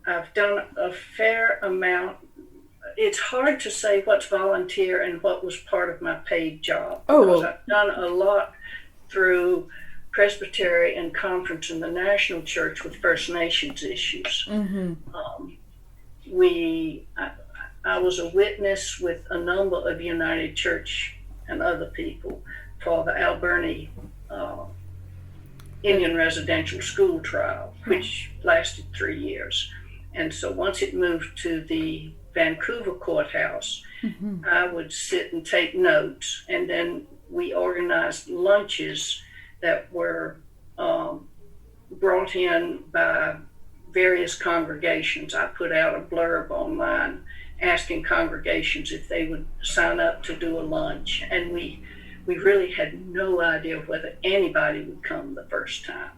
I've done a fair amount. It's hard to say what's volunteer and what was part of my paid job, Oh, because well, I've done a lot through Presbytery and conference in the national church with First Nations issues. mm-hmm. Um, we, I was a witness with a number of United Church and other people for the Alberni Indian Residential School trial, which lasted 3 years. And so once it moved to the Vancouver courthouse, Mm-hmm. I would sit and take notes, and then we organized lunches that were brought in by various congregations. I put out a blurb online asking congregations if they would sign up to do a lunch, and we really had no idea whether anybody would come the first time,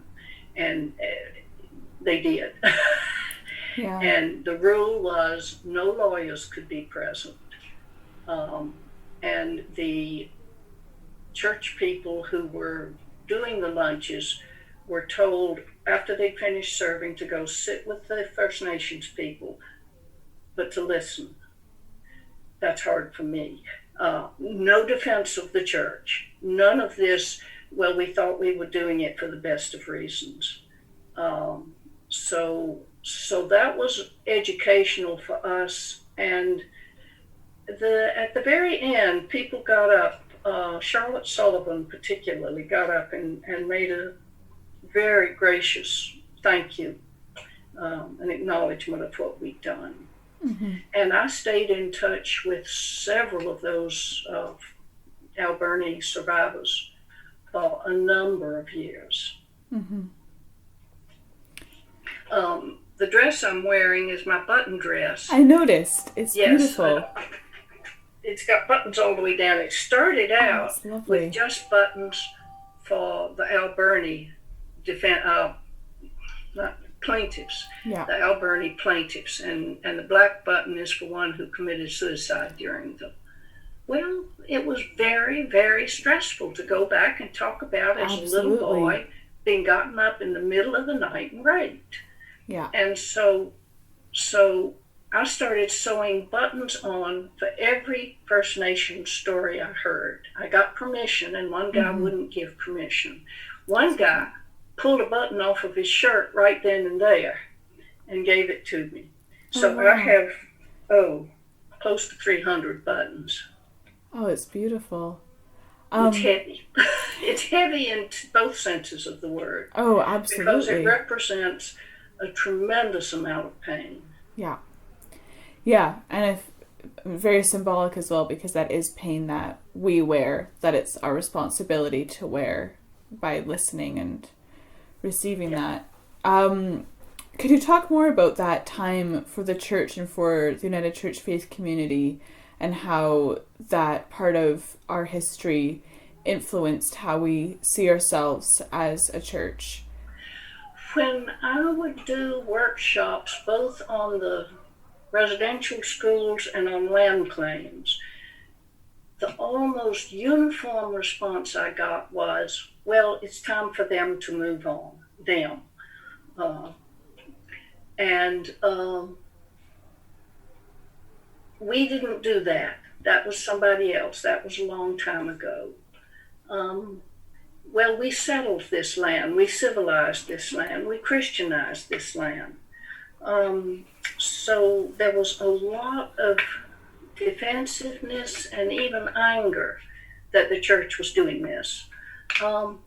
and they did. Yeah. And the rule was no lawyers could be present, and the church people who were doing the lunches were told after they finished serving to go sit with the First Nations people, but to listen. That's hard for me. No defense of the church. None of this, well, we thought we were doing it for the best of reasons. So that was educational for us. And at the very end, people got up. Charlotte Sullivan particularly got up and made a very gracious thank you, an acknowledgement of what we'd done. Mm-hmm. And I stayed in touch with several of those Alberni survivors for a number of years. Mm-hmm. The dress I'm wearing is my button dress. I noticed. It's beautiful. It's got buttons all the way down. It started out with just buttons for the Alberni plaintiffs, yeah. the Alberni plaintiffs, and the black button is for one who committed suicide during the. Well, it was very, very stressful to go back and talk about as a little boy being gotten up in the middle of the night and raped. Yeah. And so I started sewing buttons on for every First Nation story I heard. I got permission, and one guy wouldn't give permission. One guy pulled a button off of his shirt right then and there and gave it to me. So I have, close to 300 buttons. Oh, it's beautiful. It's heavy. It's heavy in both senses of the word. Oh, absolutely. Because it represents a tremendous amount of pain. Yeah. Yeah, and very symbolic as well, because that is pain that we wear, that it's our responsibility to wear by listening and receiving that. Could you talk more about that time for the church and for the United Church faith community, and how that part of our history influenced how we see ourselves as a church? When I would do workshops both on the residential schools and on land claims, the almost uniform response I got was, well, it's time for them to move on, them. We didn't do that. That was somebody else. That was a long time ago. Well, we settled this land. We civilized this land. We Christianized this land. So there was a lot of defensiveness and even anger that the church was doing this. Though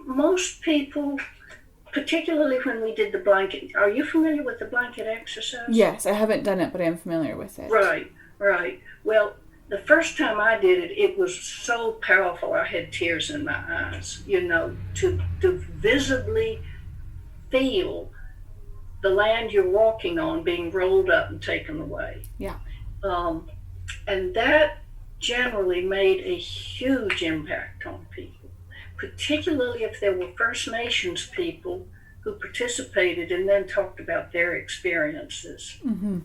most people, particularly when we did the blanket, are you familiar with the blanket exercise? Yes, I haven't done it, but I'm familiar with it. Right. Well, the first time I did it, it was so powerful I had tears in my eyes, to visibly feel the land you're walking on being rolled up and taken away. Yeah. And that generally made a huge impact on people, particularly if there were First Nations people who participated and then talked about their experiences. Mm-hmm.